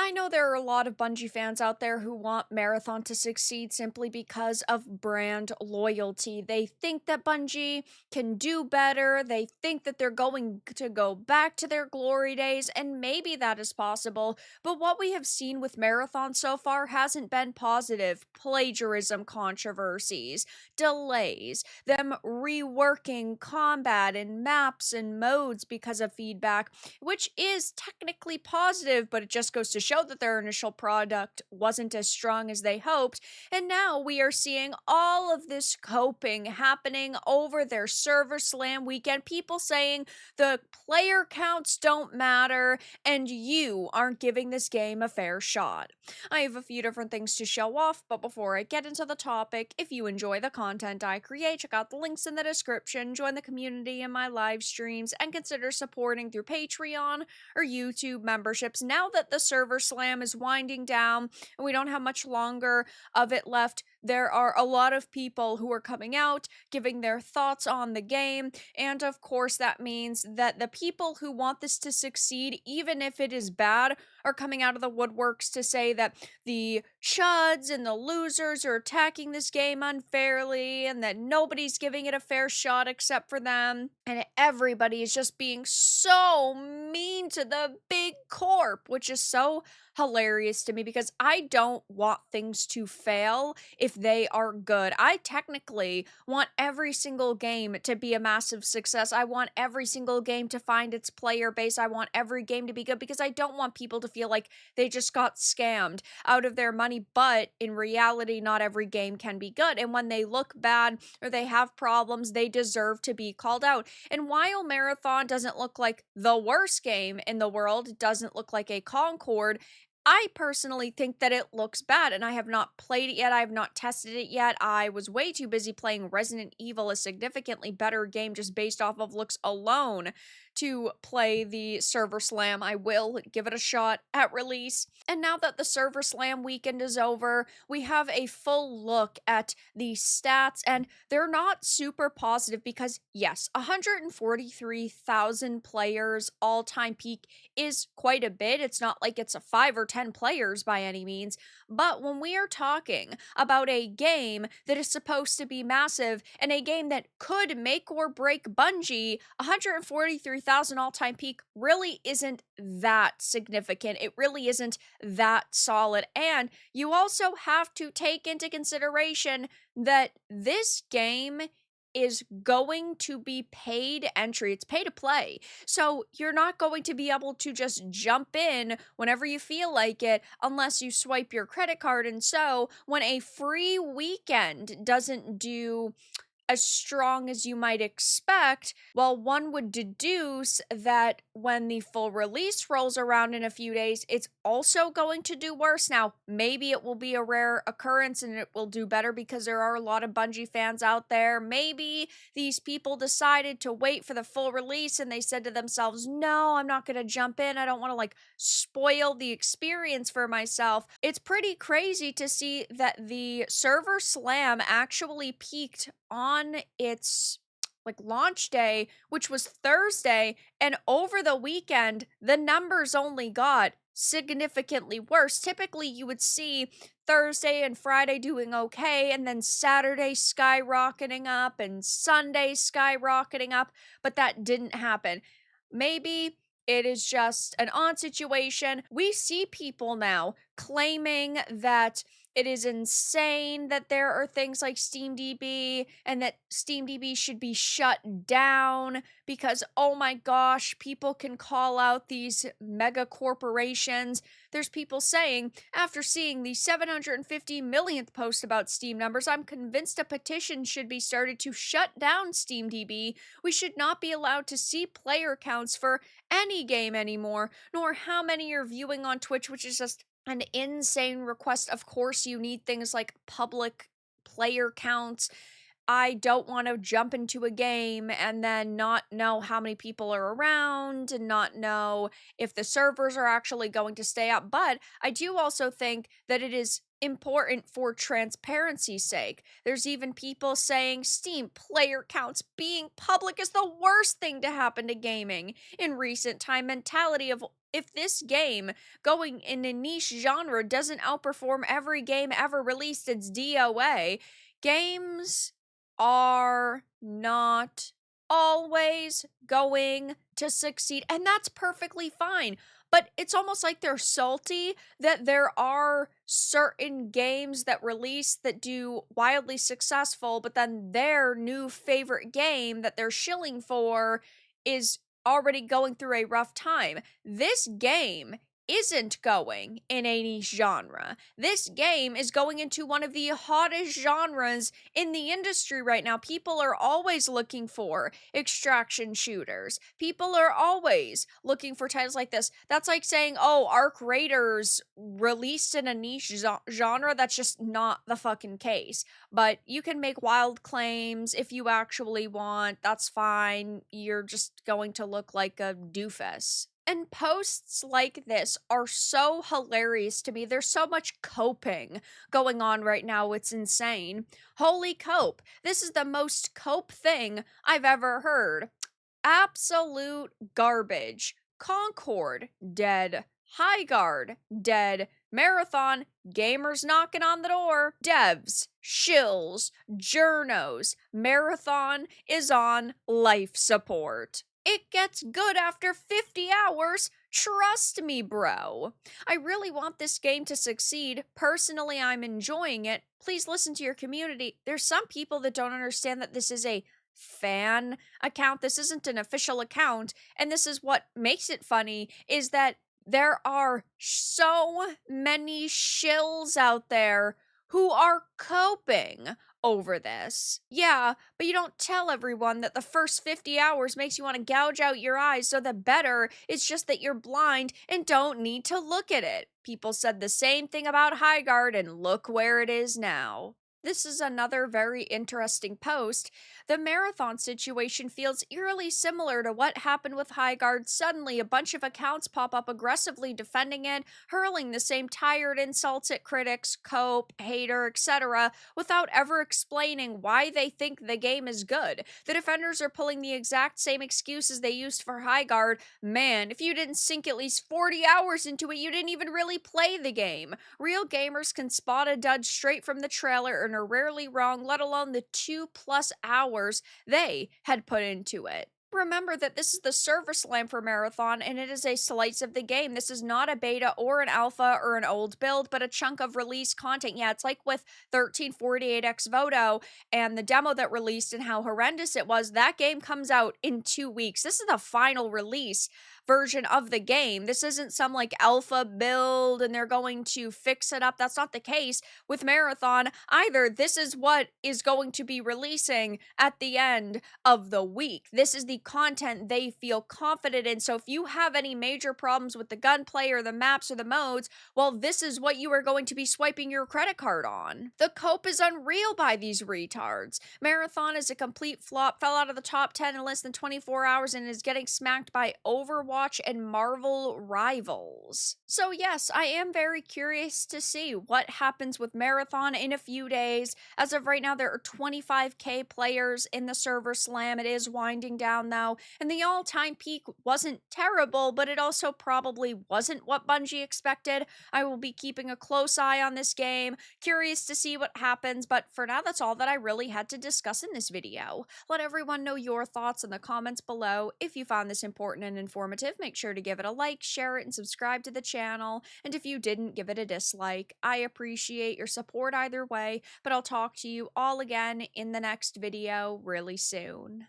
I know there are a lot of Bungie fans out there who want Marathon to succeed simply because of brand loyalty. They think that Bungie can do better. They think that they're going to go back to their glory days, and maybe that is possible. But what we have seen with Marathon so far hasn't been positive. Plagiarism controversies, delays, them reworking combat and maps and modes because of feedback, which is technically positive, but it just goes to show that their initial product wasn't as strong as they hoped. And now we are seeing all of this coping happening over their server slam weekend. People saying the player counts don't matter and you aren't giving this game a fair shot. I have a few different things to show off, but before I get into the topic, if you enjoy the content I create, check out the links in the description, join the community in my live streams, and consider supporting through Patreon or YouTube memberships. Now that the server slam is winding down and we don't have much longer of it left, there are a lot of people who are coming out, giving their thoughts on the game, and of course that means that the people who want this to succeed, even if it is bad, are coming out of the woodworks to say that the chuds and the losers are attacking this game unfairly and that nobody's giving it a fair shot except for them, and everybody is just being so mean to the big corp, which is so hilarious to me because I don't want things to fail if they are good. I technically want every single game to be a massive success. I want every single game to find its player base. I want every game to be good because I don't want people to feel like they just got scammed out of their money. But in reality, not every game can be good. And when they look bad or they have problems, they deserve to be called out. And while Marathon doesn't look like the worst game in the world, it doesn't look like a Concord, I personally think that it looks bad, and I have not played it yet. I have not tested it yet. I was way too busy playing Resident Evil, a significantly better game just based off of looks alone, to play the server slam. I will give it a shot at release. And now that the server slam weekend is over, we have a full look at the stats, and they're not super positive because, yes, 143,000 players all-time peak is quite a bit. It's not like it's a 5 or 10 players by any means, but when we are talking about a game that is supposed to be massive and a game that could make or break Bungie, 143,000 all-time peak really isn't that significant. It really isn't that solid. And you also have to take into consideration that this game is going to be paid entry. It's pay to play. So you're not going to be able to just jump in whenever you feel like it unless you swipe your credit card. And so when a free weekend doesn't do as strong as you might expect, well, one would deduce that when the full release rolls around in a few days, it's also going to do worse. Now, maybe it will be a rare occurrence and it will do better because there are a lot of Bungie fans out there. Maybe these people decided to wait for the full release and they said to themselves, no, I'm not going to jump in. I don't want to spoil the experience for myself. It's pretty crazy to see that the server slam actually peaked on its launch day, which was Thursday, and over the weekend the numbers only got significantly worse. Typically you would see Thursday and Friday doing okay, and then Saturday skyrocketing up and Sunday skyrocketing up, but that didn't happen. Maybe it is just an odd situation. We see people now claiming that it is insane that there are things like SteamDB and that SteamDB should be shut down because, oh my gosh, people can call out these mega corporations. There's people saying, after seeing the 750 millionth post about Steam numbers, I'm convinced a petition should be started to shut down SteamDB. We should not be allowed to see player counts for any game anymore, nor how many you're viewing on Twitch, which is just an insane request. Of course, you need things like public player counts I don't want to jump into a game and then not know how many people are around and not know if the servers are actually going to stay up. But I do also think that it is important for transparency's sake. There's even people saying Steam player counts being public is the worst thing to happen to gaming in recent time. Mentality of, if this game going in a niche genre doesn't outperform every game ever released, it's DOA. Games are not always going to succeed, and that's perfectly fine. But it's almost like they're salty that there are certain games that release that do wildly successful, but then their new favorite game that they're shilling for is already going through a rough time. This game isn't going in a niche genre. This game is going into one of the hottest genres in the industry right now. People are always looking for extraction shooters. People are always looking for titles like this. That's like saying, oh, Arc Raiders released in a niche genre. That's just not the fucking case. But you can make wild claims if you actually want. That's fine. You're just going to look like a doofus. And posts like this are so hilarious to me. There's so much coping going on right now. It's insane. Holy cope. This is the most cope thing I've ever heard. Absolute garbage. Concord, dead. Highguard, dead. Marathon, gamers knocking on the door. Devs, shills, journos. Marathon is on life support. It gets good after 50 hours. Trust me, bro. I really want this game to succeed. Personally, I'm enjoying it. Please listen to your community. There's some people that don't understand that this is a fan account. This isn't an official account. And this is what makes it funny, is that there are so many shills out there who are coping over this. Yeah, but you don't tell everyone that the first 50 hours makes you want to gouge out your eyes, so the better it's just that you're blind and don't need to look at it. People said the same thing about Highguard, and look where it is now. This is another very interesting post. The marathon situation feels eerily similar to what happened with Highguard. Suddenly, a bunch of accounts pop up aggressively defending it, hurling the same tired insults at critics, cope, hater, etc., without ever explaining why they think the game is good. The defenders are pulling the exact same excuses they used for Highguard. Man, if you didn't sink at least 40 hours into it, you didn't even really play the game. Real gamers can spot a dud straight from the trailer and are rarely wrong, let alone the 2+ hours they had put into it. Remember that this is the server slam for Marathon, and it is a slice of the game. This is not a beta or an alpha or an old build, but a chunk of release content. Yeah, it's like with 1348X Voto and the demo that released and how horrendous it was. That game comes out in 2 weeks. This is the final release version of the game. This isn't some like alpha build and they're going to fix it up. That's not the case with Marathon either. This is what is going to be releasing at the end of the week. This is the content they feel confident in. So if you have any major problems with the gunplay or the maps or the modes, well, this is what you are going to be swiping your credit card on. The cope is unreal by these retards. Marathon is a complete flop, fell out of the top 10 in less than 24 hours and is getting smacked by Overwatch and Marvel rivals. So yes, I am very curious to see what happens with Marathon in a few days. As of right now, there are 25k players in the server slam. It is winding down though, and the all-time peak wasn't terrible, but it also probably wasn't what Bungie expected. I will be keeping a close eye on this game, curious to see what happens, but for now, that's all that I really had to discuss in this video. Let everyone know your thoughts in the comments below. If you found this important and informative, make sure to give it a like, share it, and subscribe to the channel. And if you didn't, give it a dislike. I appreciate your support either way, but I'll talk to you all again in the next video really soon.